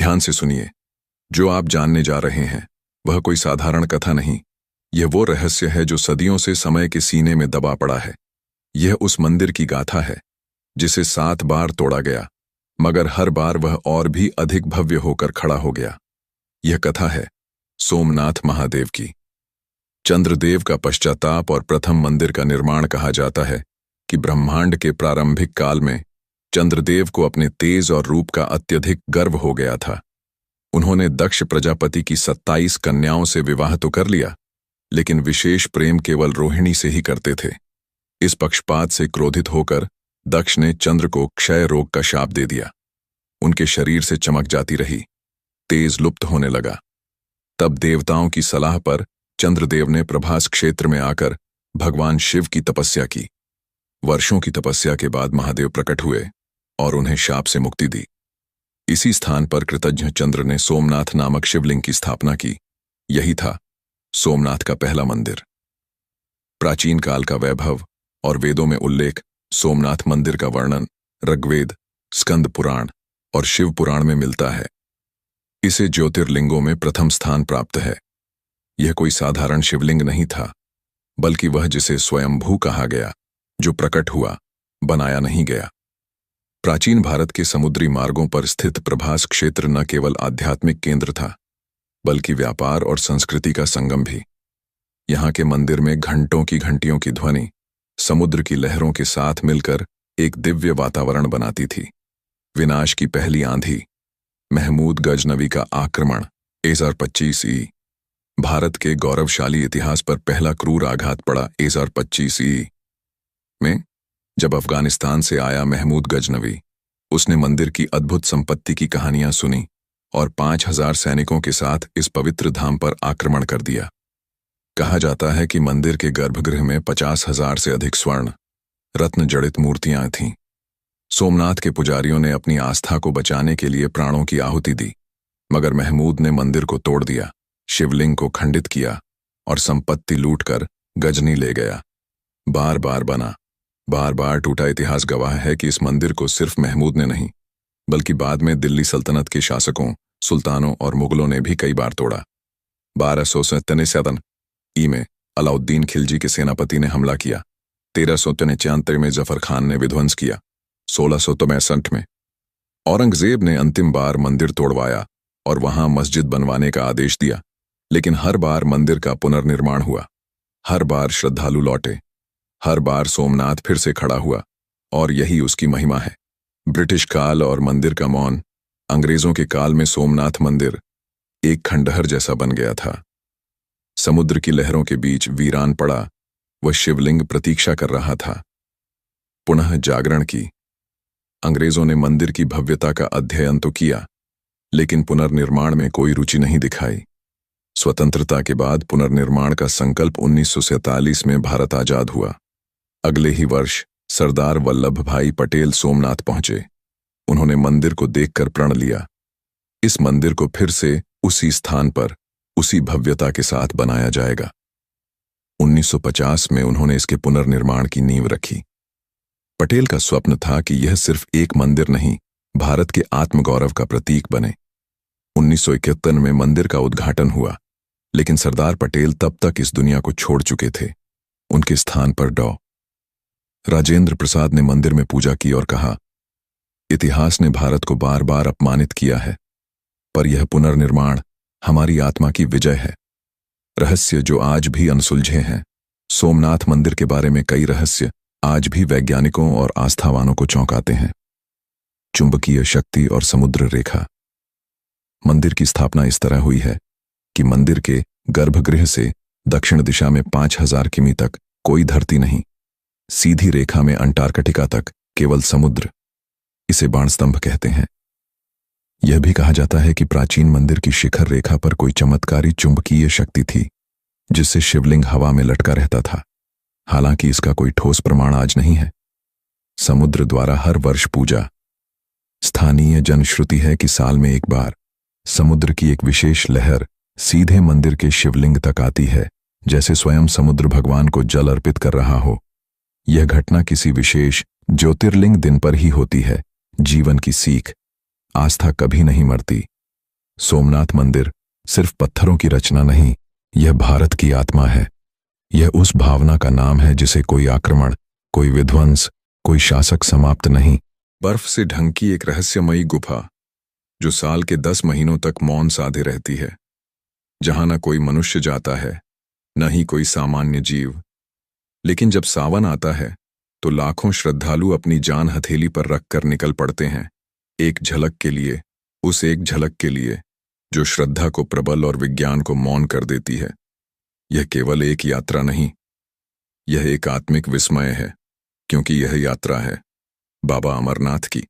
ध्यान से सुनिए। जो आप जानने जा रहे हैं वह कोई साधारण कथा नहीं। यह वो रहस्य है जो सदियों से समय के सीने में दबा पड़ा है। यह उस मंदिर की गाथा है जिसे 7 बार तोड़ा गया, मगर हर बार वह और भी अधिक भव्य होकर खड़ा हो गया। यह कथा है सोमनाथ महादेव की। चंद्रदेव का पश्चाताप और प्रथम मंदिर का निर्माण। कहा जाता है कि ब्रह्मांड के प्रारंभिक काल में चंद्रदेव को अपने तेज और रूप का अत्यधिक गर्व हो गया था। उन्होंने दक्ष प्रजापति की 27 कन्याओं से विवाह तो कर लिया, लेकिन विशेष प्रेम केवल रोहिणी से ही करते थे। इस पक्षपात से क्रोधित होकर दक्ष ने चंद्र को क्षय रोग का शाप दे दिया। उनके शरीर से चमक जाती रही, तेज लुप्त होने लगा। तब देवताओं की सलाह पर चंद्रदेव ने प्रभास क्षेत्र में आकर भगवान शिव की तपस्या की। वर्षों की तपस्या के बाद महादेव प्रकट हुए और उन्हें शाप से मुक्ति दी। इसी स्थान पर कृतज्ञ चंद्र ने सोमनाथ नामक शिवलिंग की स्थापना की। यही था सोमनाथ का पहला मंदिर। प्राचीन काल का वैभव और वेदों में उल्लेख। सोमनाथ मंदिर का वर्णन ऋग्वेद, स्कंद पुराण और शिव पुराण में मिलता है। इसे ज्योतिर्लिंगों में प्रथम स्थान प्राप्त है। यह कोई साधारण शिवलिंग नहीं था, बल्कि वह जिसे स्वयंभू कहा गया, जो प्रकट हुआ, बनाया नहीं गया। प्राचीन भारत के समुद्री मार्गों पर स्थित प्रभास क्षेत्र न केवल आध्यात्मिक केंद्र था, बल्कि व्यापार और संस्कृति का संगम भी। यहाँ के मंदिर में घंटों की घंटियों की ध्वनि समुद्र की लहरों के साथ मिलकर एक दिव्य वातावरण बनाती थी। विनाश की पहली आंधी, महमूद गजनवी का आक्रमण 1025 ई। भारत के गौरवशाली इतिहास पर पहला क्रूर आघात पड़ा 1025 ई में, जब अफगानिस्तान से आया महमूद गजनवी। उसने मंदिर की अद्भुत संपत्ति की कहानियां सुनी और 5000 सैनिकों के साथ इस पवित्र धाम पर आक्रमण कर दिया। कहा जाता है कि मंदिर के गर्भगृह में 50,000 से अधिक स्वर्ण रत्न जड़ित मूर्तियां थीं। सोमनाथ के पुजारियों ने अपनी आस्था को बचाने के लिए प्राणों की आहुति दी, मगर महमूद ने मंदिर को तोड़ दिया, शिवलिंग को खंडित किया और संपत्ति लूटकर गजनी ले गया। बार बार बना, बार बार टूटा। इतिहास गवाह है कि इस मंदिर को सिर्फ महमूद ने नहीं, बल्कि बाद में दिल्ली सल्तनत के शासकों, सुल्तानों और मुगलों ने भी कई बार तोड़ा। 1297 ई में अलाउद्दीन खिलजी के सेनापति ने हमला किया। 1393 में जफर खान ने विध्वंस किया। 1663 में औरंगजेब ने अंतिम बार मंदिर तोड़वाया और वहां मस्जिद बनवाने का आदेश दिया, लेकिन हर बार मंदिर का पुनर्निर्माण हुआ। हर बार श्रद्धालु लौटे, हर बार सोमनाथ फिर से खड़ा हुआ, और यही उसकी महिमा है। ब्रिटिश काल और मंदिर का मौन। अंग्रेजों के काल में सोमनाथ मंदिर एक खंडहर जैसा बन गया था। समुद्र की लहरों के बीच वीरान पड़ा वह शिवलिंग प्रतीक्षा कर रहा था पुनः जागरण की। अंग्रेजों ने मंदिर की भव्यता का अध्ययन तो किया, लेकिन पुनर्निर्माण में कोई रुचि नहीं दिखाई। स्वतंत्रता के बाद पुनर्निर्माण का संकल्प 1947 में भारत आजाद हुआ। अगले ही वर्ष सरदार वल्लभ भाई पटेल सोमनाथ पहुंचे। उन्होंने मंदिर को देखकर प्रण लिया, इस मंदिर को फिर से उसी स्थान पर उसी भव्यता के साथ बनाया जाएगा। 1950 में उन्होंने इसके पुनर्निर्माण की नींव रखी। पटेल का स्वप्न था कि यह सिर्फ एक मंदिर नहीं, भारत के आत्मगौरव का प्रतीक बने। 1971 में मंदिर का उद्घाटन हुआ, लेकिन सरदार पटेल तब तक इस दुनिया को छोड़ चुके थे। उनके स्थान पर डॉ. राजेंद्र प्रसाद ने मंदिर में पूजा की और कहा, इतिहास ने भारत को बार बार अपमानित किया है, पर यह पुनर्निर्माण हमारी आत्मा की विजय है। रहस्य जो आज भी अनसुलझे हैं। सोमनाथ मंदिर के बारे में कई रहस्य आज भी वैज्ञानिकों और आस्थावानों को चौंकाते हैं। चुंबकीय शक्ति और समुद्र रेखा। मंदिर की स्थापना इस तरह हुई है कि मंदिर के गर्भगृह से दक्षिण दिशा में 5000 किमी तक कोई धरती नहीं। सीधी रेखा में अंटार्कटिका तक केवल समुद्र। इसे बाणस्तंभ कहते हैं। यह भी कहा जाता है कि प्राचीन मंदिर की शिखर रेखा पर कोई चमत्कारी चुंबकीय शक्ति थी, जिससे शिवलिंग हवा में लटका रहता था। हालांकि इसका कोई ठोस प्रमाण आज नहीं है। समुद्र द्वारा हर वर्ष पूजा। स्थानीय जनश्रुति है कि साल में एक बार समुद्र की एक विशेष लहर सीधे मंदिर के शिवलिंग तक आती है, जैसे स्वयं समुद्र भगवान को जल अर्पित कर रहा हो। यह घटना किसी विशेष ज्योतिर्लिंग दिन पर ही होती है। जीवन की सीख। आस्था कभी नहीं मरती, सोमनाथ मंदिर सिर्फ पत्थरों की रचना नहीं, यह भारत की आत्मा है। यह उस भावना का नाम है जिसे कोई आक्रमण, कोई विध्वंस, कोई शासक समाप्त नहीं। बर्फ से ढंकी एक रहस्यमयी गुफा जो साल के 10 महीनों तक मौन साधे रहती है, जहां न कोई मनुष्य जाता है, न ही कोई सामान्य जीव। लेकिन जब सावन आता है तो लाखों श्रद्धालु अपनी जान हथेली पर रखकर निकल पड़ते हैं, एक झलक के लिए, उस एक झलक के लिए जो श्रद्धा को प्रबल और विज्ञान को मौन कर देती है। यह केवल एक यात्रा नहीं, यह एक आत्मिक विस्मय है, क्योंकि यह यात्रा है बाबा अमरनाथ की।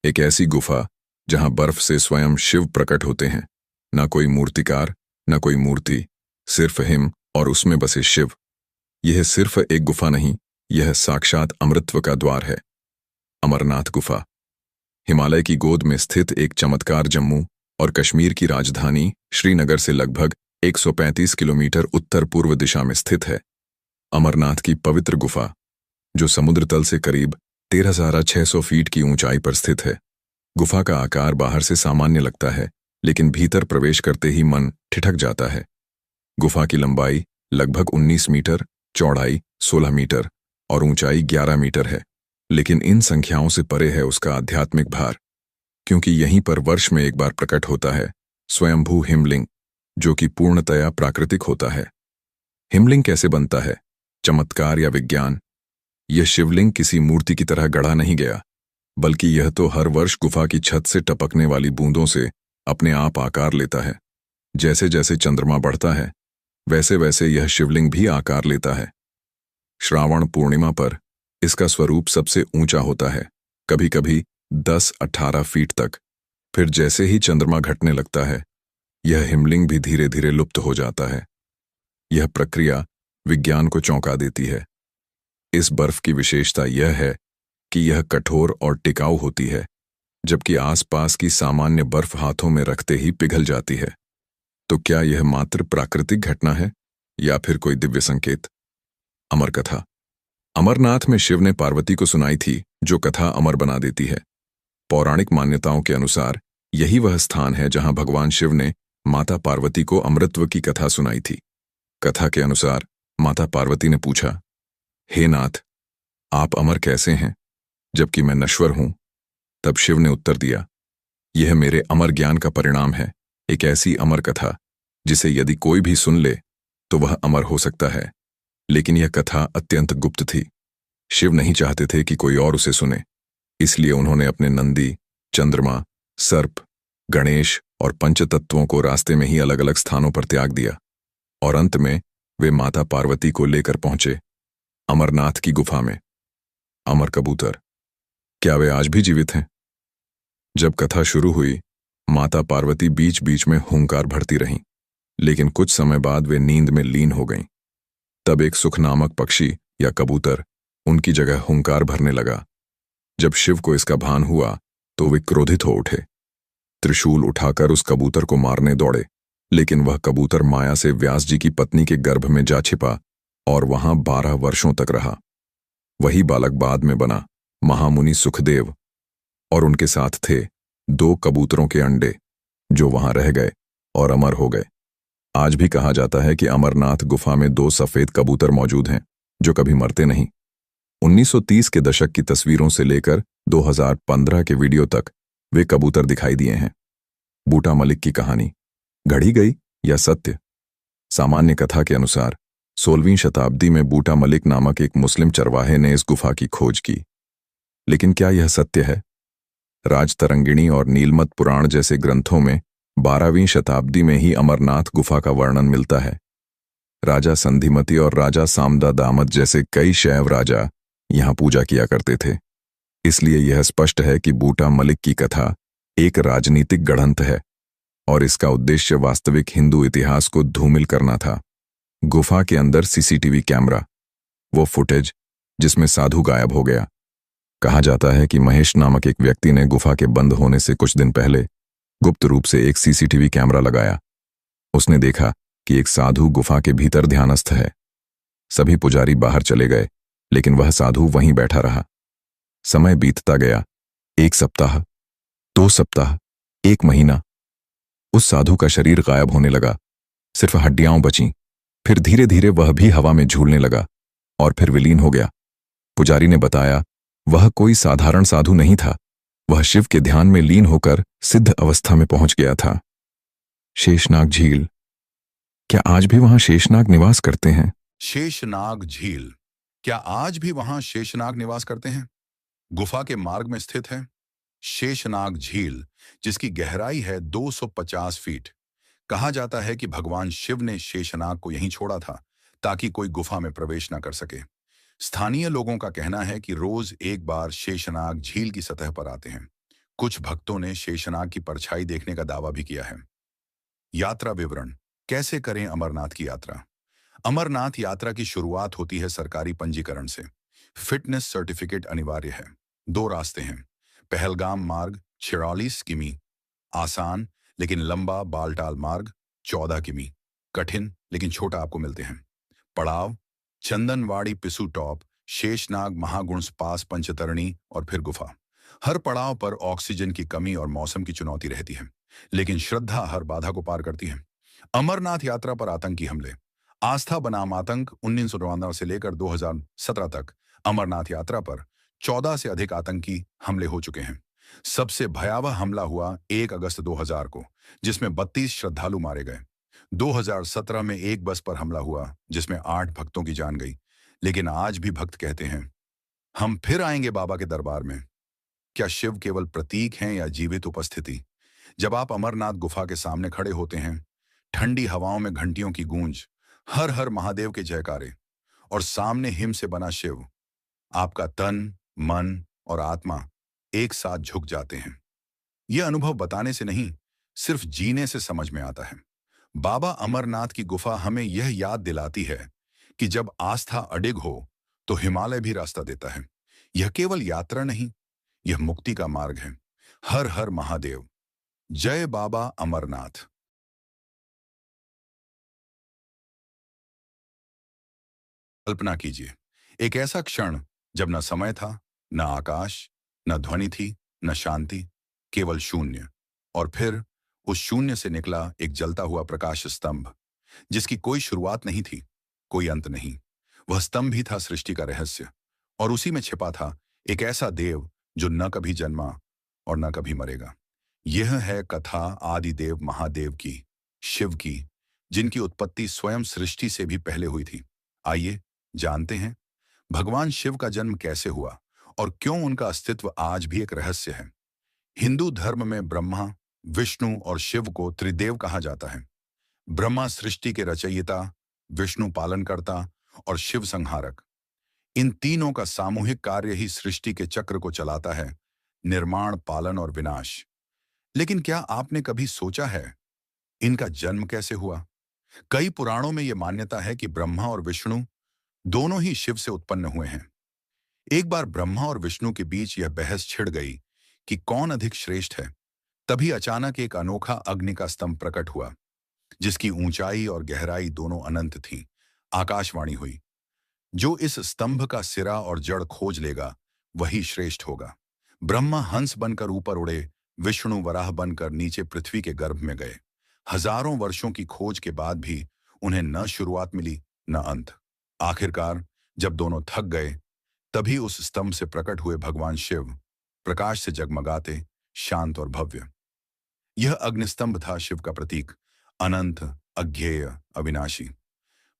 एक ऐसी गुफा जहां बर्फ से स्वयं शिव प्रकट होते हैं, न कोई मूर्तिकार, न कोई मूर्ति, सिर्फ हिम और उसमें बसे शिव। यह सिर्फ एक गुफा नहीं, यह साक्षात अमृतत्व का द्वार है। अमरनाथ गुफा हिमालय की गोद में स्थित एक चमत्कार जम्मू और कश्मीर की राजधानी श्रीनगर से लगभग 135 किलोमीटर उत्तर पूर्व दिशा में स्थित है। अमरनाथ की पवित्र गुफा जो समुद्र तल से करीब 13,600 फीट की ऊंचाई पर स्थित है। गुफा का आकार बाहर से सामान्य लगता है, लेकिन भीतर प्रवेश करते ही मन ठिठक जाता है। गुफा की लंबाई लगभग 19 मीटर, चौड़ाई 16 मीटर और ऊंचाई 11 मीटर है। लेकिन इन संख्याओं से परे है उसका आध्यात्मिक भार, क्योंकि यहीं पर वर्ष में एक बार प्रकट होता है स्वयंभू हिमलिंग, जो कि पूर्णतया प्राकृतिक होता है। हिमलिंग कैसे बनता है? चमत्कार या विज्ञान? यह शिवलिंग किसी मूर्ति की तरह गढ़ा नहीं गया, बल्कि यह तो हर वर्ष गुफा की छत से टपकने वाली बूंदों से अपने आप आकार लेता है। जैसे जैसे चंद्रमा बढ़ता है, वैसे वैसे यह शिवलिंग भी आकार लेता है। श्रावण पूर्णिमा पर इसका स्वरूप सबसे ऊंचा होता है, कभी कभी 10-18 फीट तक। फिर जैसे ही चंद्रमा घटने लगता है, यह हिमलिंग भी धीरे धीरे लुप्त हो जाता है। यह प्रक्रिया विज्ञान को चौंका देती है। इस बर्फ की विशेषता यह है कि यह कठोर और टिकाऊ होती है, जबकि आसपास की सामान्य बर्फ हाथों में रखते ही पिघल जाती है। तो क्या यह मात्र प्राकृतिक घटना है या फिर कोई दिव्य संकेत? अमर कथा अमरनाथ में शिव ने पार्वती को सुनाई थी, जो कथा अमर बना देती है। पौराणिक मान्यताओं के अनुसार यही वह स्थान है जहां भगवान शिव ने माता पार्वती को अमृतत्व की कथा सुनाई थी। कथा के अनुसार माता पार्वती ने पूछा, हे नाथ, आप अमर कैसे हैं जबकि मैं नश्वर हूं? तब शिव ने उत्तर दिया, यह मेरे अमर ज्ञान का परिणाम है, एक ऐसी अमर कथा जिसे यदि कोई भी सुन ले तो वह अमर हो सकता है। लेकिन यह कथा अत्यंत गुप्त थी। शिव नहीं चाहते थे कि कोई और उसे सुने, इसलिए उन्होंने अपने नंदी, चंद्रमा, सर्प, गणेश और पंचतत्वों को रास्ते में ही अलग अलग स्थानों पर त्याग दिया और अंत में वे माता पार्वती को लेकर पहुंचे अमरनाथ की गुफा में। अमर कबूतर, क्या वे आज भी जीवित हैं? जब कथा शुरू हुई, माता पार्वती बीच बीच में हुंकार भरती रहीं, लेकिन कुछ समय बाद वे नींद में लीन हो गईं। तब एक सुख नामक पक्षी या कबूतर उनकी जगह हुंकार भरने लगा। जब शिव को इसका भान हुआ तो वे क्रोधित हो उठे। त्रिशूल उठाकर उस कबूतर को मारने दौड़े, लेकिन वह कबूतर माया से व्यास जी की पत्नी के गर्भ में जा छिपा और वहां 12 वर्षों तक रहा। वही बालक बाद में बना महामुनि सुखदेव, और उनके साथ थे 2 कबूतरों के अंडे जो वहां रह गए और अमर हो गए। आज भी कहा जाता है कि अमरनाथ गुफा में 2 सफेद कबूतर मौजूद हैं जो कभी मरते नहीं। 1930 के दशक की तस्वीरों से लेकर 2015 के वीडियो तक वे कबूतर दिखाई दिए हैं। बूटा मलिक की कहानी गढ़ी गई या सत्य? सामान्य कथा के अनुसार 16वीं शताब्दी में बूटा मलिक नामक एक मुस्लिम चरवाहे ने इस गुफा की खोज की। लेकिन क्या यह सत्य है? राजतरंगिणी और नीलमत पुराण जैसे ग्रंथों में 12वीं शताब्दी में ही अमरनाथ गुफा का वर्णन मिलता है। राजा संधिमति और राजा सामदा दामत जैसे कई शैव राजा यहां पूजा किया करते थे। इसलिए यह स्पष्ट है कि बूटा मलिक की कथा एक राजनीतिक गढ़ंत है और इसका उद्देश्य वास्तविक हिंदू इतिहास को धूमिल करना था। गुफा के अंदर सीसीटीवी कैमरा, वो फुटेज जिसमें साधु गायब हो गया। कहा जाता है कि महेश नामक एक व्यक्ति ने गुफा के बंद होने से कुछ दिन पहले गुप्त रूप से एक सीसीटीवी कैमरा लगाया। उसने देखा कि एक साधु गुफा के भीतर ध्यानस्थ है। सभी पुजारी बाहर चले गए, लेकिन वह साधु वहीं बैठा रहा। समय बीतता गया, 1 सप्ताह, 2 सप्ताह, 1 महीना। उस साधु का शरीर गायब होने लगा, सिर्फ हड्डियां बचीं। फिर धीरे धीरे वह भी हवा में झूलने लगा और फिर विलीन हो गया। पुजारी ने बताया, वह कोई साधारण साधु नहीं था, वह शिव के ध्यान में लीन होकर सिद्ध अवस्था में पहुंच गया था। शेषनाग झील, क्या आज भी वहां शेषनाग निवास करते हैं? शेषनाग झील, क्या आज भी वहां शेषनाग निवास करते हैं? गुफा के मार्ग में स्थित है शेषनाग झील, जिसकी गहराई है 250 फीट। कहा जाता है कि भगवान शिव ने शेषनाग को यहीं छोड़ा था ताकि कोई गुफा में प्रवेश न कर सके। स्थानीय लोगों का कहना है कि रोज एक बार शेषनाग झील की सतह पर आते हैं। कुछ भक्तों ने शेषनाग की परछाई देखने का दावा भी किया है। यात्रा विवरण। कैसे करें अमरनाथ की यात्रा? अमरनाथ यात्रा की शुरुआत होती है सरकारी पंजीकरण से। फिटनेस सर्टिफिकेट अनिवार्य है। 2 रास्ते हैं। पहलगाम मार्ग 46 किमी, आसान लेकिन लंबा बालटाल मार्ग 14 किमी, कठिन लेकिन छोटा आपको मिलते हैं। पड़ाव: चंदनवाड़ी पिसू टॉप, शेषनाग महागुण्स पास पंचतरणी और फिर गुफा। हर पड़ाव पर ऑक्सीजन की कमी और मौसम की चुनौती रहती है, लेकिन श्रद्धा हर बाधा को पार करती है। अमरनाथ यात्रा पर आतंकी हमले। आस्था बनाम आतंक। 1999 से लेकर 2017 तक अमरनाथ यात्रा पर 14 से अधिक आतंकी हमले हो चुके हैं। सबसे भयावह हमला हुआ 1 अगस्त 2000 को, जिसमें 32 श्रद्धालु मारे गए। 2017 में एक बस पर हमला हुआ जिसमें 8 भक्तों की जान गई। लेकिन आज भी भक्त कहते हैं, हम फिर आएंगे बाबा के दरबार में। क्या शिव केवल प्रतीक हैं या जीवित उपस्थिति? जब आप अमरनाथ गुफा के सामने खड़े होते हैं, ठंडी हवाओं में घंटियों की गूंज, हर हर महादेव के जयकारे और सामने हिम से बना शिव, आपका तन, मन और आत्मा एक साथ झुक जाते हैं। यह अनुभव बताने से नहीं, सिर्फ जीने से समझ में आता है। बाबा अमरनाथ की गुफा हमें यह याद दिलाती है कि जब आस्था अडिग हो तो हिमालय भी रास्ता देता है। यह केवल यात्रा नहीं, यह मुक्ति का मार्ग है। हर हर महादेव। जय बाबा अमरनाथ। कल्पना कीजिए, एक ऐसा क्षण जब न समय था, न आकाश, न ध्वनि थी, न शांति, केवल शून्य। और फिर उस शून्य से निकला एक जलता हुआ प्रकाश स्तंभ, जिसकी कोई शुरुआत नहीं थी, कोई अंत नहीं। वह स्तंभ ही था सृष्टि का रहस्य, और उसी में छिपा था एक ऐसा देव जो न कभी जन्मा और न कभी मरेगा। यह है कथा आदिदेव महादेव की, शिव की, जिनकी उत्पत्ति स्वयं सृष्टि से भी पहले हुई थी। आइए जानते हैं भगवान शिव का जन्म कैसे हुआ और क्यों उनका अस्तित्व आज भी एक रहस्य है। हिंदू धर्म में ब्रह्मा, विष्णु और शिव को त्रिदेव कहा जाता है। ब्रह्मा सृष्टि के रचयिता, विष्णु पालनकर्ता और शिव संहारक। इन तीनों का सामूहिक कार्य ही सृष्टि के चक्र को चलाता है, निर्माण, पालन और विनाश। लेकिन क्या आपने कभी सोचा है इनका जन्म कैसे हुआ? कई पुराणों में यह मान्यता है कि ब्रह्मा और विष्णु दोनों ही शिव से उत्पन्न हुए हैं। एक बार ब्रह्मा और विष्णु के बीच यह बहस छिड़ गई कि कौन अधिक श्रेष्ठ है। तभी अचानक एक अनोखा अग्नि का स्तंभ प्रकट हुआ, जिसकी ऊंचाई और गहराई दोनों अनंत थी। आकाशवाणी हुई, जो इस स्तंभ का सिरा और जड़ खोज लेगा वही श्रेष्ठ होगा। ब्रह्मा हंस बनकर ऊपर उड़े, विष्णु वराह बनकर नीचे पृथ्वी के गर्भ में गए। हजारों वर्षों की खोज के बाद भी उन्हें न शुरुआत मिली न अंत। आखिरकार जब दोनों थक गए, तभी उस स्तंभ से प्रकट हुए भगवान शिव, प्रकाश से जगमगाते, शांत और भव्य। यह अग्निस्तंभ था शिव का प्रतीक, अनंत, अज्ञेय, अविनाशी।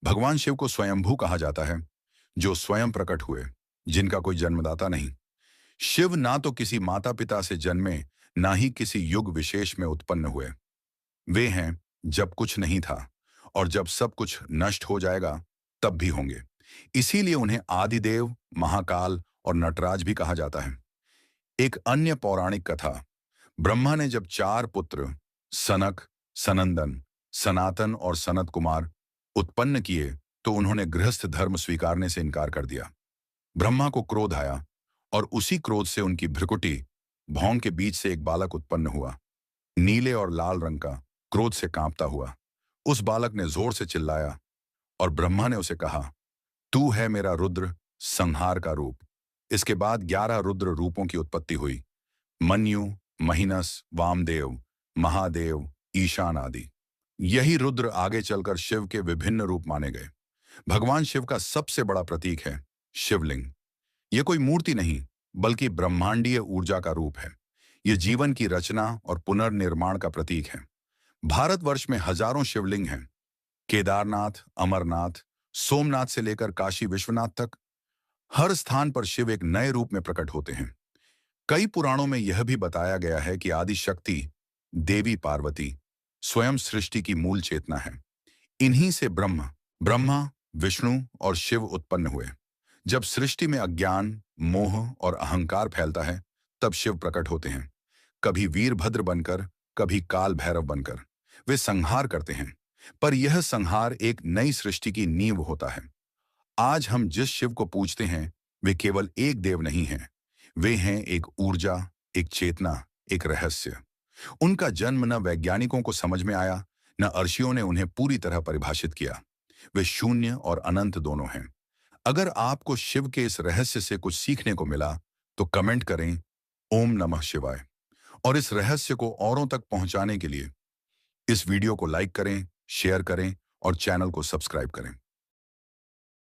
भगवान शिव को स्वयंभू कहा जाता है, जो स्वयं प्रकट हुए, जिनका कोई जन्मदाता नहीं। शिव ना तो किसी माता पिता से जन्मे, ना ही किसी युग विशेष में उत्पन्न हुए। वे हैं जब कुछ नहीं था, और जब सब कुछ नष्ट हो जाएगा तब भी होंगे। इसीलिए उन्हें आदिदेव, महाकाल और नटराज भी कहा जाता है। एक अन्य पौराणिक कथा: ब्रह्मा ने जब 4 पुत्र सनक, सनंदन, सनातन और सनत कुमार उत्पन्न किए तो उन्होंने गृहस्थ धर्म स्वीकारने से इनकार कर दिया। ब्रह्मा को क्रोध आया और उसी क्रोध से उनकी भ्रुकुटी, भौं के बीच से एक बालक उत्पन्न हुआ, नीले और लाल रंग का, क्रोध से कांपता हुआ। उस बालक ने जोर से चिल्लाया और ब्रह्मा ने उसे कहा, तू है मेरा रुद्र, संहार का रूप। इसके बाद 11 रुद्र रूपों की उत्पत्ति हुई: मन्यु, महिनस, वामदेव, महादेव, ईशान आदि। यही रुद्र आगे चलकर शिव के विभिन्न रूप माने गए। भगवान शिव का सबसे बड़ा प्रतीक है शिवलिंग। यह कोई मूर्ति नहीं, बल्कि ब्रह्मांडीय ऊर्जा का रूप है। यह जीवन की रचना और पुनर्निर्माण का प्रतीक है। भारतवर्ष में हजारों शिवलिंग हैं। केदारनाथ, अमरनाथ, सोमनाथ से लेकर काशी विश्वनाथ तक हर स्थान पर शिव एक नए रूप में प्रकट होते हैं। कई पुराणों में यह भी बताया गया है कि आदि शक्ति देवी पार्वती स्वयं सृष्टि की मूल चेतना है। इन्हीं से ब्रह्मा, विष्णु और शिव उत्पन्न हुए। जब सृष्टि में अज्ञान, मोह और अहंकार फैलता है, तब शिव प्रकट होते हैं। कभी वीरभद्र बनकर, कभी काल भैरव बनकर वे संहार करते हैं। पर यह संहार एक नई सृष्टि की नींव होता है। आज हम जिस शिव को पूजते हैं, वे केवल एक देव नहीं हैं। वे हैं एक ऊर्जा, एक चेतना, एक रहस्य। उनका जन्म न वैज्ञानिकों को समझ में आया, न अर्षियों ने उन्हें पूरी तरह परिभाषित किया। वे शून्य और अनंत दोनों हैं। अगर आपको शिव के इस रहस्य से कुछ सीखने को मिला, तो कमेंट करें ओम नमः शिवाय। और इस रहस्य को औरों तक पहुंचाने के लिए इस वीडियो को लाइक करें, शेयर करें और चैनल को सब्सक्राइब करें।